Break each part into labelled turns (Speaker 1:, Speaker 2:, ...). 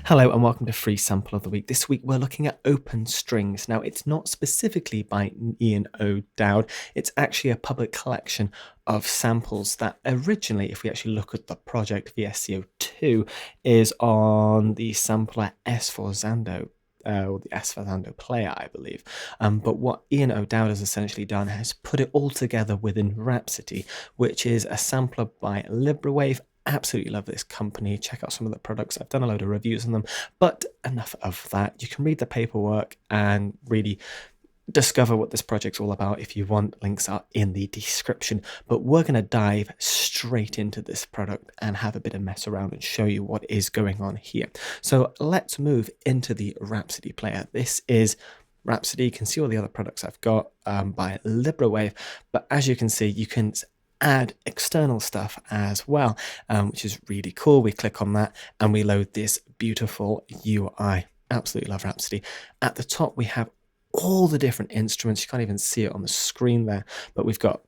Speaker 1: Hello and welcome to Free Sample of the Week. This week we're looking at open strings. Now it's not specifically by Eoin O'Dowd, it's actually a public collection of samples that originally, if we actually look at the project VSCO2, is on the sampler S for Zando. Or the S for Zando player, I believe. But what Eoin O'Dowd has essentially done is put it all together within Rhapsody, which is a sampler by Librawave. Absolutely love this company. Check out some of the products. I've done a load of reviews on them, but enough of that. You can read the paperwork and really discover what this project's all about if you want. Links are in the description, but we're going to dive straight into this product and have a bit of mess around and show you what is going on here. So let's move into the Rhapsody player. This is Rhapsody. You can see all the other products I've got by Librawave, but as you can see, you can add external stuff as well, which is really cool. We click on that and we load this beautiful UI. Absolutely love Rhapsody. At the top we have all the different instruments. You can't even see it on the screen there, but we've got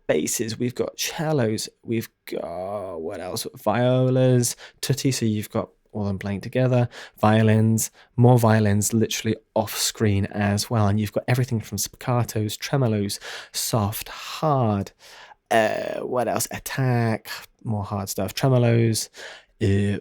Speaker 1: basses, we've got cellos, we've got what else, violas, tutti, so you've got all of them playing together, violins, more violins literally off screen as well, and you've got everything from spiccatos, tremolos, soft, hard, what else? Attack, more hard stuff, tremolos,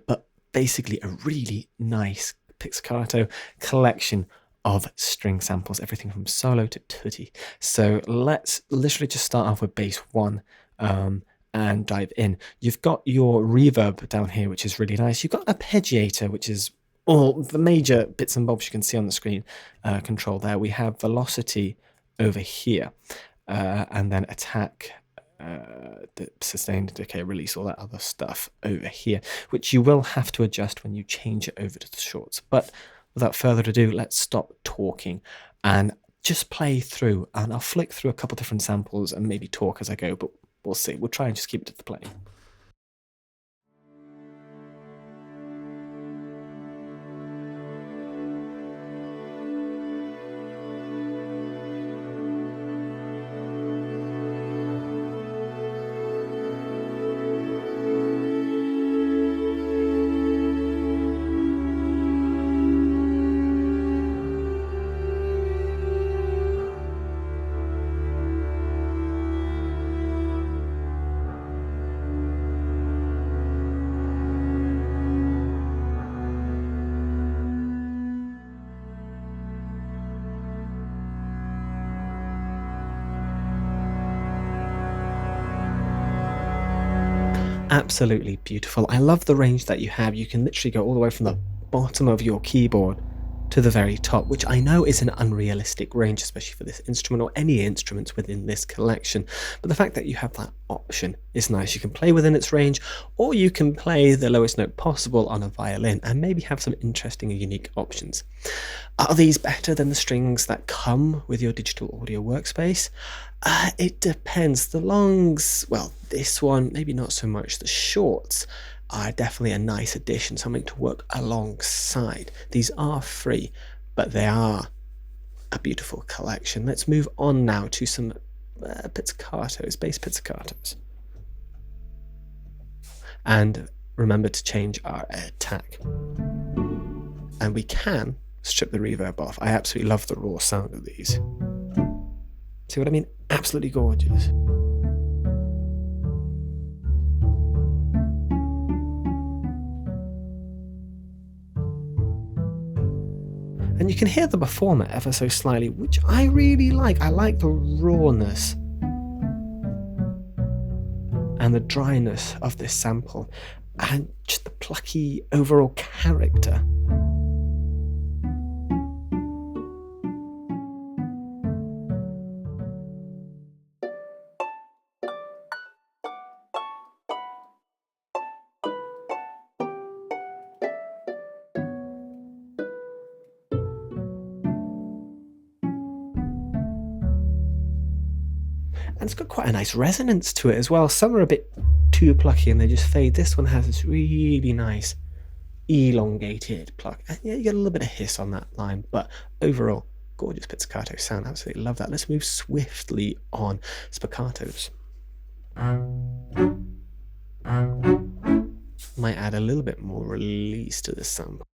Speaker 1: but basically a really nice pizzicato collection of string samples, everything from solo to tutti. So let's literally just start off with bass 1 and dive in. You've got your reverb down here, which is really nice. You've got an arpeggiator, which is all the major bits and bobs you can see on the screen control there. We have velocity over here, and then attack, the sustained, decay, release, all that other stuff over here, which you will have to adjust when you change it over to the shorts. But without further ado, let's stop talking and just play through, and I'll flick through a couple different samples and maybe talk as I go, but we'll see. We'll try and just keep it to the playing. Absolutely beautiful. I love the range that you have. You can literally go all the way from the bottom of your keyboard to the very top, which I know is an unrealistic range, especially for this instrument or any instruments within this collection. But the fact that you have that option is nice. You can play within its range, or you can play the lowest note possible on a violin and maybe have some interesting and unique options. Are these better than the strings that come with your digital audio workspace? It depends. The longs, well, this one, maybe not so much. The shorts are definitely a nice addition, something to work alongside. These are free, but they are a beautiful collection. Let's move on now to some pizzicatos, bass pizzicatos. And remember to change our attack. And we can strip the reverb off. I absolutely love the raw sound of these. See what I mean? Absolutely gorgeous. And you can hear the performer ever so slightly, which I really like. I like the rawness and the dryness of this sample and just the plucky overall character. And it's got quite a nice resonance to it as well. Some are a bit too plucky and they just fade. This one has this really nice elongated pluck. And yeah, you get a little bit of hiss on that line, but overall, gorgeous pizzicato sound. Absolutely love that. Let's move swiftly on spiccatos. Might add a little bit more release to the sample.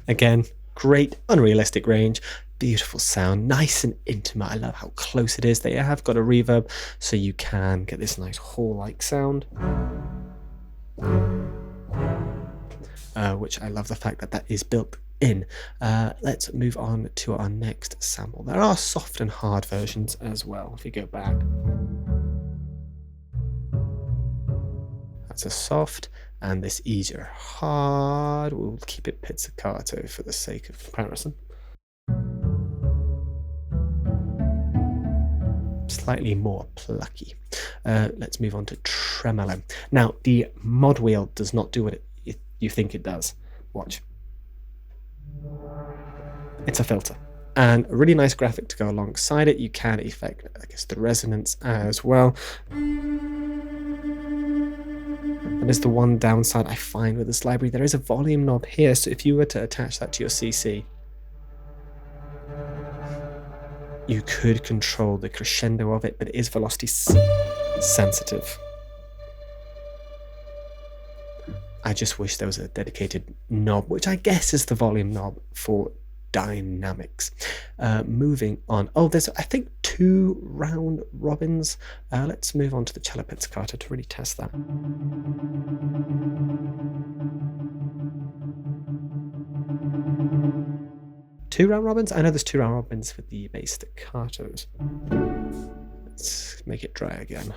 Speaker 1: Again, great unrealistic range, beautiful sound, nice and intimate. I love how close it is. They have got a reverb, so you can get this nice hall-like sound. Which I love the fact that that is built in. Let's move on to our next sample. There are soft and hard versions as well, if you go back. That's a soft, and this easier hard. We'll keep it pizzicato for the sake of comparison. Slightly more plucky. Let's move on to tremolo. Now, the mod wheel does not do what you think it does. Watch. It's a filter. And a really nice graphic to go alongside it. You can effect, I guess, the resonance as well. That is the one downside I find with this library. There is a volume knob here, so if you were to attach that to your CC, you could control the crescendo of it, but it is velocity sensitive. I just wish there was a dedicated knob, which I guess is the volume knob for dynamics. Moving on. Oh, there's, I think, 2 round robins. Let's move on to the cello pizzicato to really test that. Two round robins? I know there's 2 round robins with the bass staccatos. Let's make it dry again.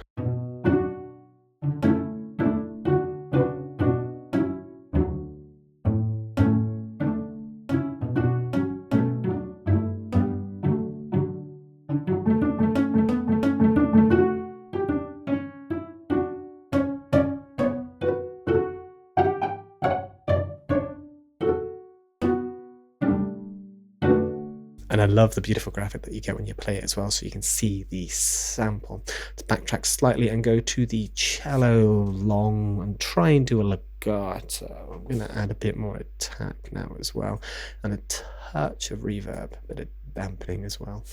Speaker 1: And I love the beautiful graphic that you get when you play it as well, so you can see the sample. Let's backtrack slightly and go to the cello long and try and do a legato. I'm going to add a bit more attack now as well, and a touch of reverb, a bit of dampening as well.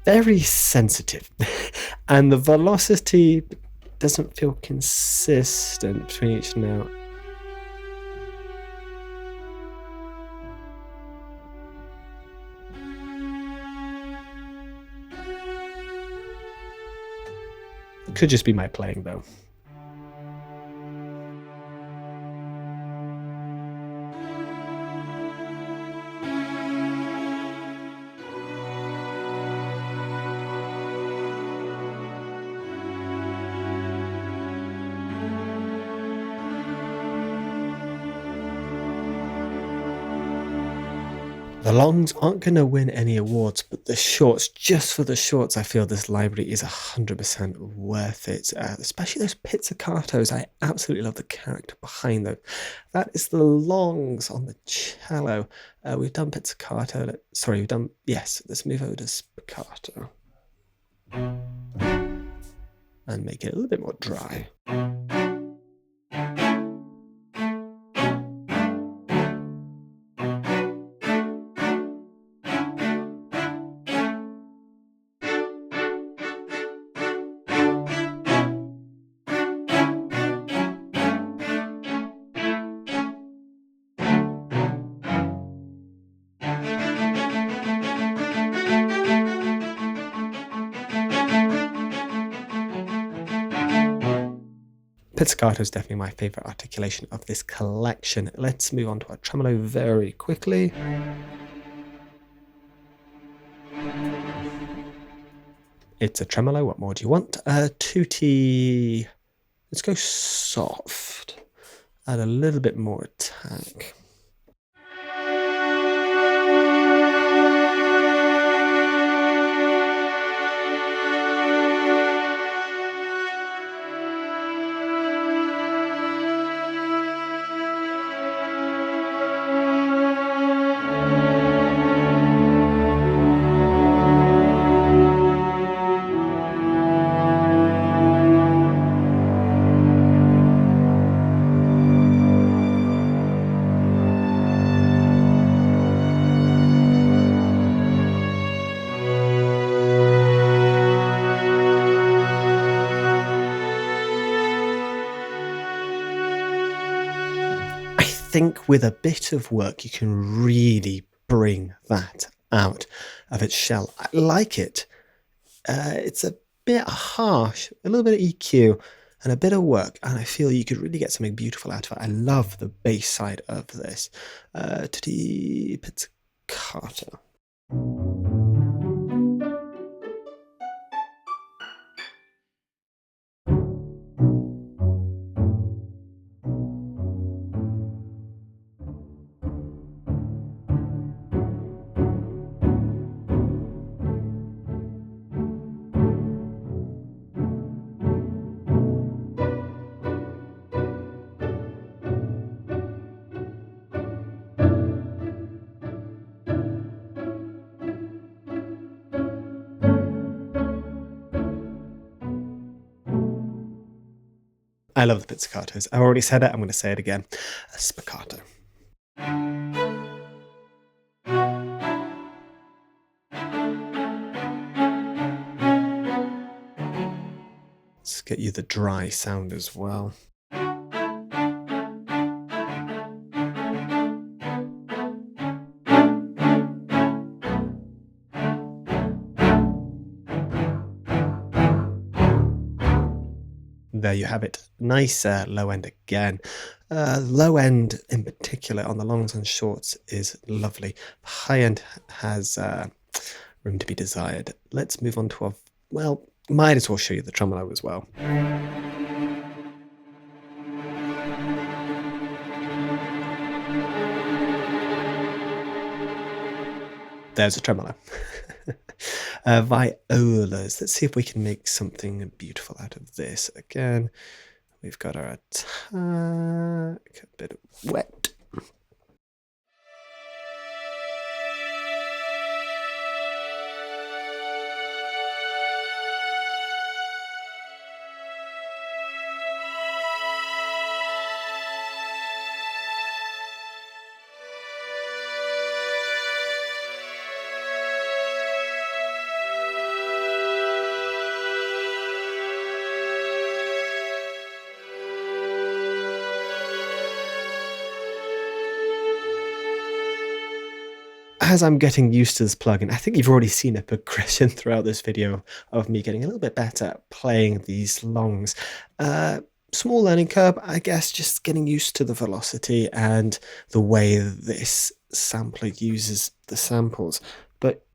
Speaker 1: Very sensitive, and the velocity doesn't feel consistent between each note. It could just be my playing though. The longs aren't going to win any awards, but the shorts, just for the shorts, I feel this library is 100% worth it. Especially those pizzicatos. I absolutely love the character behind them. That is the longs on the cello. We've done pizzicato. Sorry, we've done, yes, let's move over to spiccato. And make it a little bit more dry. Pizzicato is definitely my favourite articulation of this collection. Let's move on to our tremolo very quickly. It's a tremolo, what more do you want? Tutti, let's go soft. Add a little bit more attack. think with a bit of work you can really bring that out of its shell. I like it. It's a bit harsh, a little bit of EQ and a bit of work, and I feel you could really get something beautiful out of it. I love the bass side of this. Tutti Pizzicato. I love the pizzicatos. I've already said it, I'm going to say it again. A spiccato. Let's get you the dry sound as well. There you have it. Nice low end again. Low end in particular on the longs and shorts is lovely. High end has room to be desired. Let's move on to well, might as well show you the tremolo as well. There's a tremolo. Violas. Let's see if we can make something beautiful out of this. Again, we've got our attack, a bit of wet. As I'm getting used to this plugin, I think you've already seen a progression throughout this video of me getting a little bit better at playing these longs. Small learning curve, I guess, just getting used to the velocity and the way this sampler uses the samples. But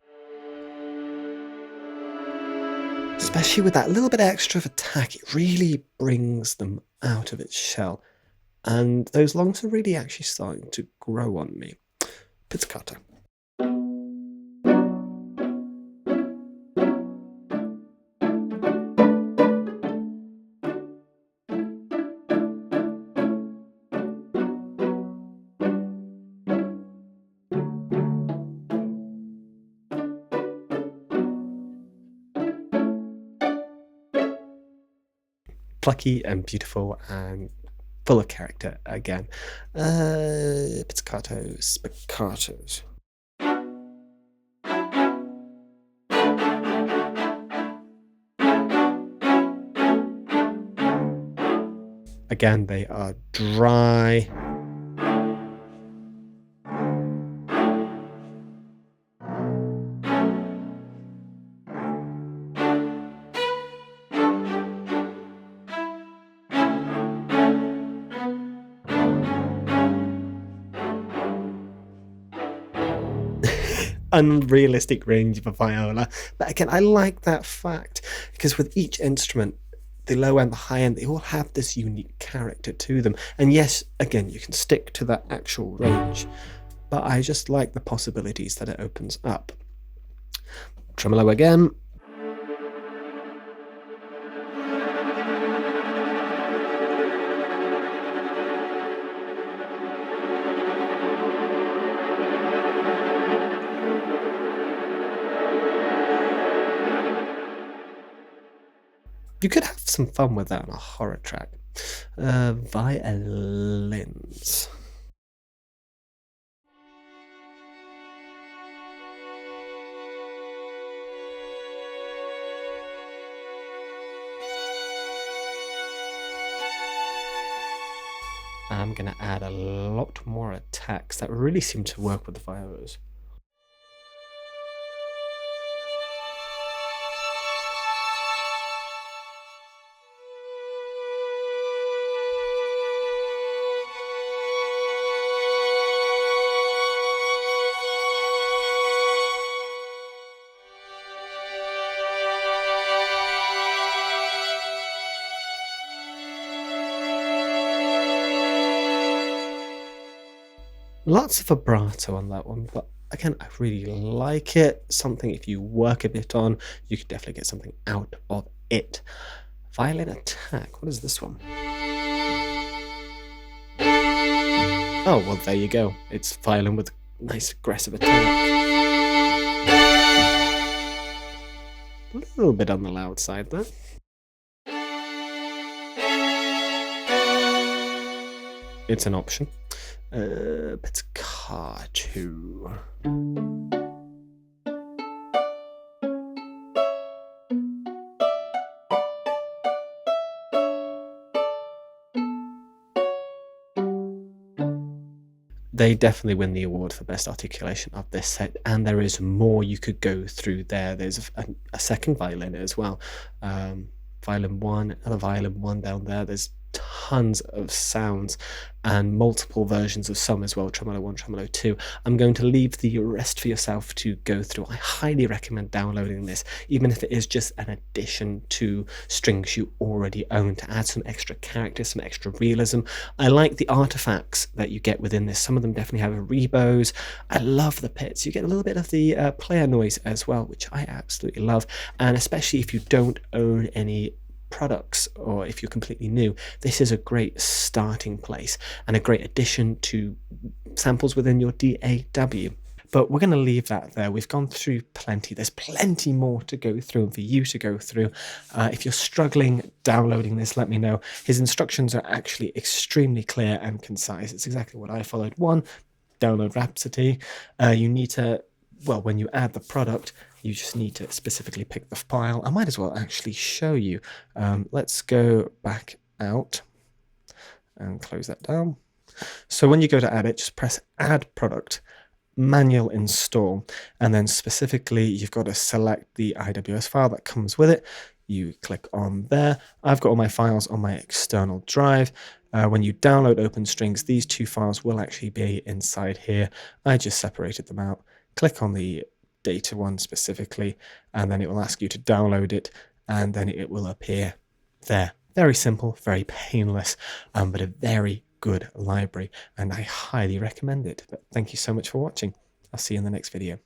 Speaker 1: especially with that little bit extra of attack, it really brings them out of its shell. And those longs are really actually starting to grow on me. Pizzicato. Plucky and beautiful and full of character again. Pizzicato, spiccatos. Again, they are dry. Unrealistic range of a viola, but again, I like that fact because with each instrument, the low end, the high end, they all have this unique character to them. And yes, again, you can stick to that actual range, but I just like the possibilities that it opens up. Tremolo again. You could have some fun with that on a horror track. Violins. I'm going to add a lot more attacks that really seem to work with the violas. Lots of vibrato on that one, but again, I really like it. Something if you work a bit on, you could definitely get something out of it. Violin Attack, what is this one? Oh, well, there you go. It's violin with nice aggressive attack. A little bit on the loud side there. It's an option. Pizzicato. They definitely win the award for best articulation of this set, and there is more you could go through there. There's a second violin as well. Violin 1, another violin 1 down there. There's tons of sounds and multiple versions of some as well, Tremolo 1, Tremolo 2. I'm going to leave the rest for yourself to go through. I highly recommend downloading this, even if it is just an addition to strings you already own, to add some extra character, some extra realism. I like the artifacts that you get within this. Some of them definitely have rebos. I love the pits. You get a little bit of the player noise as well, which I absolutely love, and especially if you don't own any products or if you're completely new, this is a great starting place and a great addition to samples within your DAW. But we're going to leave that there. We've gone through plenty. There's plenty more to go through and for you to go through. If you're struggling downloading this, let me know. His instructions are actually extremely clear and concise. It's exactly what I followed. 1, download Rhapsody. You need to, well, when you add the product, you just need to specifically pick the file. I might as well actually show you. Let's go back out and close that down. So when you go to add it, just press add product, manual install, and then specifically you've got to select the IWS file that comes with it. You click on there. I've got all my files on my external drive. When you download OpenStrings, these 2 files will actually be inside here. I just separated them out. Click on the data one specifically, and then it will ask you to download it, and then it will appear there. Very simple, very painless, but a very good library, and I highly recommend it. But thank you so much for watching. I'll see you in the next video.